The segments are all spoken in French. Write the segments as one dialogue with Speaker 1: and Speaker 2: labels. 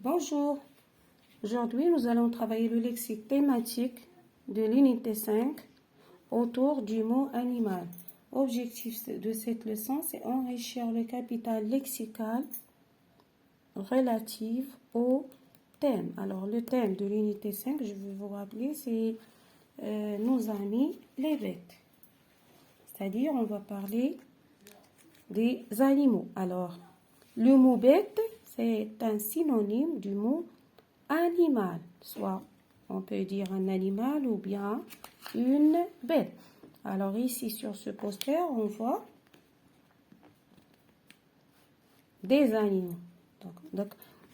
Speaker 1: Bonjour, aujourd'hui nous allons travailler le lexique thématique de l'unité 5 autour du mot animal. Objectif de cette leçon, c'est enrichir le capital lexical relatif au thème. Alors le thème de l'unité 5, je vais vous rappeler, c'est nos amis les bêtes. C'est-à-dire on va parler des animaux. Alors le mot bête, c'est un synonyme du mot animal, soit on peut dire un animal ou bien une bête. Alors ici sur ce poster, on voit des animaux.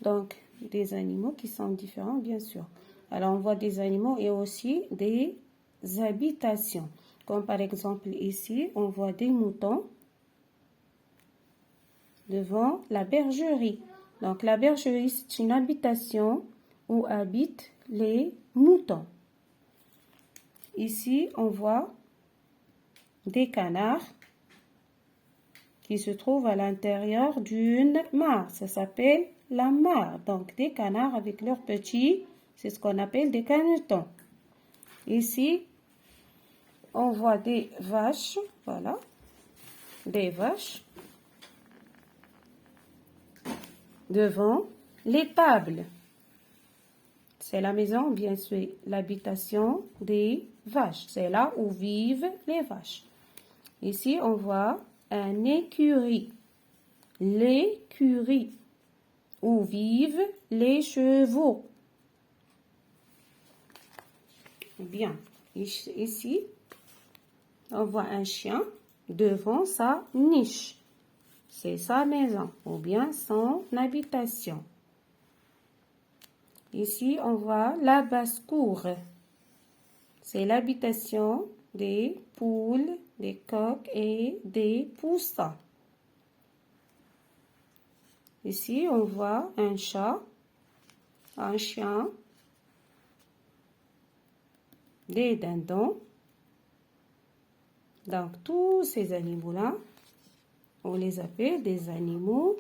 Speaker 1: Donc des animaux qui sont différents, bien sûr. Alors on voit des animaux et aussi des habitations. Comme par exemple ici, on voit des moutons devant la bergerie. Donc la bergerie, c'est une habitation où habitent les moutons. Ici, on voit des canards qui se trouvent à l'intérieur d'une mare. Ça s'appelle la mare. Donc des canards avec leurs petits, c'est ce qu'on appelle des canetons. Ici, on voit des vaches, voilà, des vaches devant l'étable. C'est la maison, bien sûr, l'habitation des vaches. C'est là où vivent les vaches. Ici, on voit un écurie. L'écurie, où vivent les chevaux. Bien, ici, on voit un chien devant sa niche. C'est sa maison ou bien son habitation. Ici, on voit la basse-cour. C'est l'habitation des poules, des coqs et des poussins. Ici, on voit un chat, un chien, des dindons. Donc, tous ces animaux-là, on les appelle des animaux,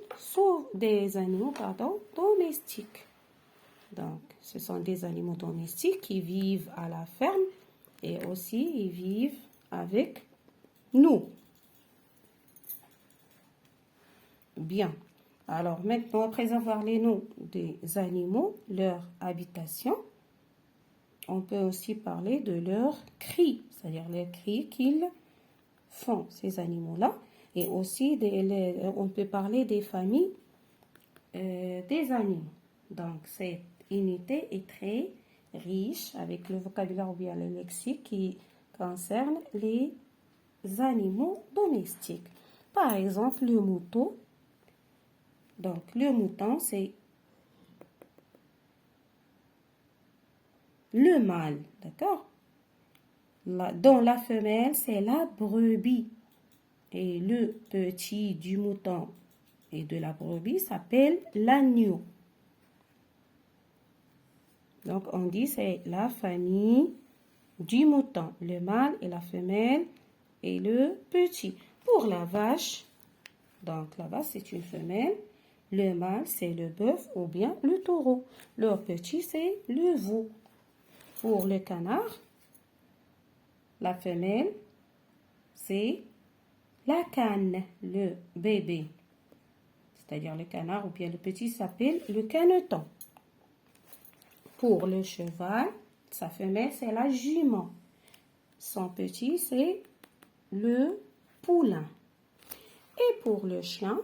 Speaker 1: domestiques. Donc, ce sont des animaux domestiques qui vivent à la ferme et aussi ils vivent avec nous. Bien. Alors maintenant, après avoir les noms des animaux, leur habitation, on peut aussi parler de leurs cris, c'est-à-dire les cris qu'ils font, ces animaux-là. Et aussi, on peut parler des familles des animaux. Donc, cette unité est très riche avec le vocabulaire ou bien le lexique qui concerne les animaux domestiques. Par exemple, le mouton. Donc, le mouton, c'est le mâle, d'accord? Dans la femelle, c'est la brebis. Et le petit du mouton et de la brebis s'appelle l'agneau. Donc, on dit c'est la famille du mouton, le mâle et la femelle et le petit. Pour la vache, donc la vache c'est une femelle, le mâle c'est le bœuf ou bien le taureau. Leur petit c'est le veau. Pour le canard, la femelle c'est la canne, le bébé. C'est-à-dire le canard ou bien le petit s'appelle le caneton. Pour le cheval, sa femelle c'est la jument. Son petit c'est le poulain. Et pour le chien,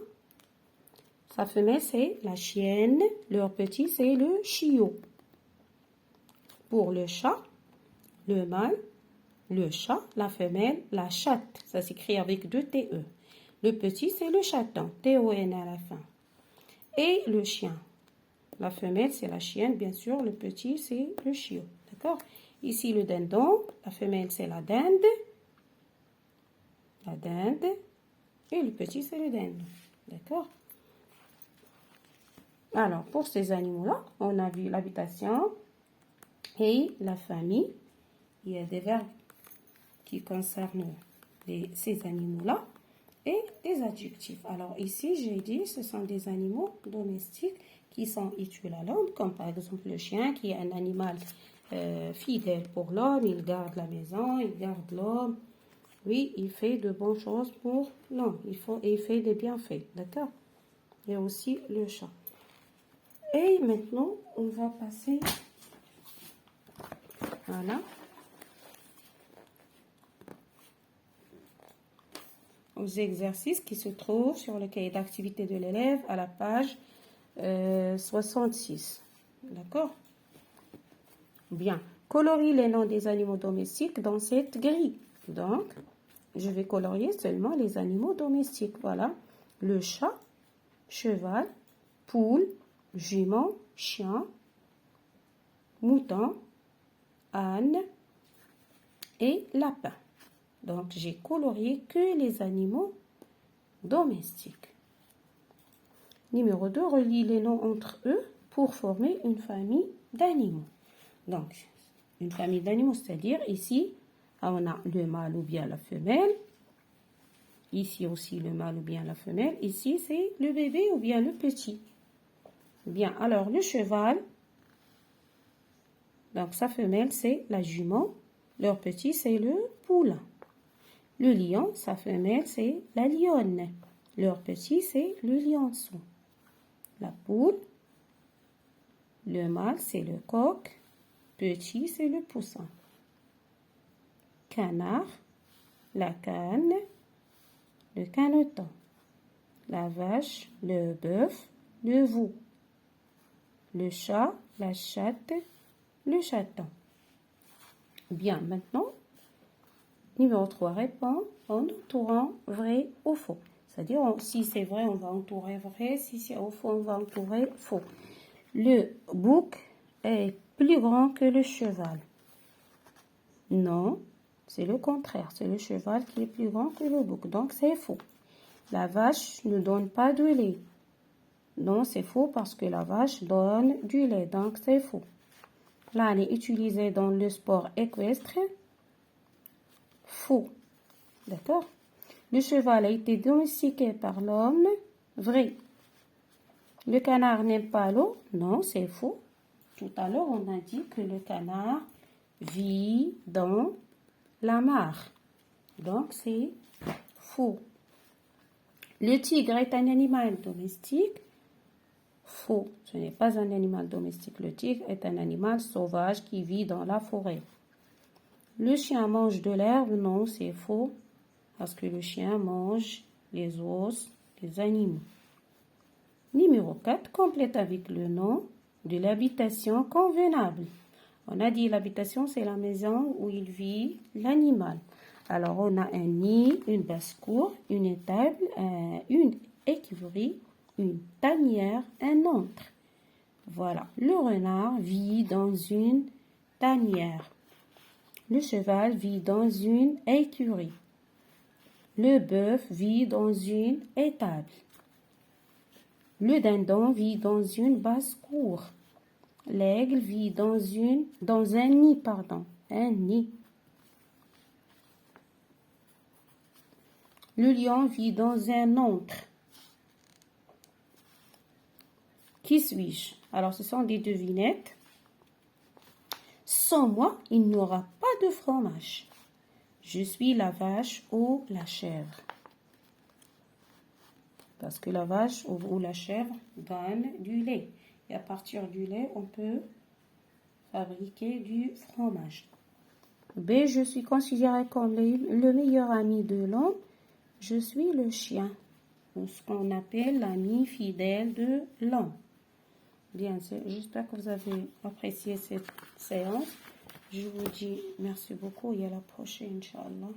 Speaker 1: sa femelle c'est la chienne, leur petit c'est le chiot. Pour le chat, le mâle, le chat, la femelle, la chatte. Ça s'écrit avec 2 TE. Le petit c'est le chaton, TON à la fin. Et le chien, la femelle c'est la chienne, bien sûr, le petit c'est le chiot. D'accord? Ici le dindon, la femelle c'est la dinde. La dinde. Et le petit, c'est le dindon. D'accord? Alors, pour ces animaux-là, on a vu l'habitation et la famille. Il y a des verbes qui concernent ces animaux-là et des adjectifs. Alors, ici, j'ai dit, ce sont des animaux domestiques qui sont utiles à l'homme, comme par exemple le chien qui est un animal fidèle pour l'homme, il garde la maison, il garde l'homme. Oui, il fait de bonnes choses pour l'homme, il fait des bienfaits, d'accord? Il y a aussi le chat. Et maintenant, on va passer, voilà, aux exercices qui se trouvent sur le cahier d'activité de l'élève à la page 66. D'accord? Bien. Colorie les noms des animaux domestiques dans cette grille. Donc, je vais colorier seulement les animaux domestiques. Voilà. Le chat, cheval, poule, jument, chien, mouton, âne et lapin. Donc, j'ai colorié que les animaux domestiques. Numéro 2, relie les noms entre eux pour former une famille d'animaux. Donc, une famille d'animaux, c'est-à-dire ici, on a le mâle ou bien la femelle. Ici aussi, le mâle ou bien la femelle. Ici, c'est le bébé ou bien le petit. Bien, alors le cheval, donc sa femelle, c'est la jument. Leur petit, c'est le poulain. Le lion, sa femelle, c'est la lionne. Leur petit, c'est le lionceau. La poule, le mâle, c'est le coq. Petit, c'est le poussin. Canard, la cane, le caneton. La vache, le bœuf, le veau. Le chat, la chatte, le chaton. Bien, maintenant, numéro 3, répond en entourant vrai ou faux. C'est-à-dire, si c'est vrai, on va entourer vrai. Si c'est faux, on va entourer faux. Le bouc est plus grand que le cheval. Non, c'est le contraire. C'est le cheval qui est plus grand que le bouc. Donc, c'est faux. La vache ne donne pas de lait. Non, c'est faux parce que la vache donne du lait. Donc, c'est faux. L'âne est utilisé dans le sport équestre. Faux. D'accord? Le cheval a été domestiqué par l'homme. Vrai. Le canard n'aime pas l'eau. Non, c'est faux. Tout à l'heure, on a dit que le canard vit dans la mare. Donc, c'est faux. Le tigre est un animal domestique. Faux. Ce n'est pas un animal domestique. Le tigre est un animal sauvage qui vit dans la forêt. Le chien mange de l'herbe. Non, c'est faux. Parce que le chien mange les os des animaux. Numéro 4. Complète avec le nom de l'habitation convenable. On a dit l'habitation, c'est la maison où il vit l'animal. Alors, on a un nid, une basse-cour, une étable, une écurie, une tanière, un antre. Voilà. Le renard vit dans une tanière. Le cheval vit dans une écurie. Le bœuf vit dans une étable. Le dindon vit dans une basse-cour. L'aigle vit dans un nid, un nid. Le lion vit dans un antre. Qui suis-je? Alors, ce sont des devinettes. Sans moi, il n'y aura pas de fromage. Je suis la vache ou la chèvre. Parce que la vache ou la chèvre donne du lait. Et à partir du lait, on peut fabriquer du fromage. B, je suis considéré comme le meilleur ami de l'homme. Je suis le chien, ou ce qu'on appelle l'ami fidèle de l'homme. Bien, j'espère que vous avez apprécié cette séance. Je vous dis merci beaucoup et à la prochaine, Inch'Allah.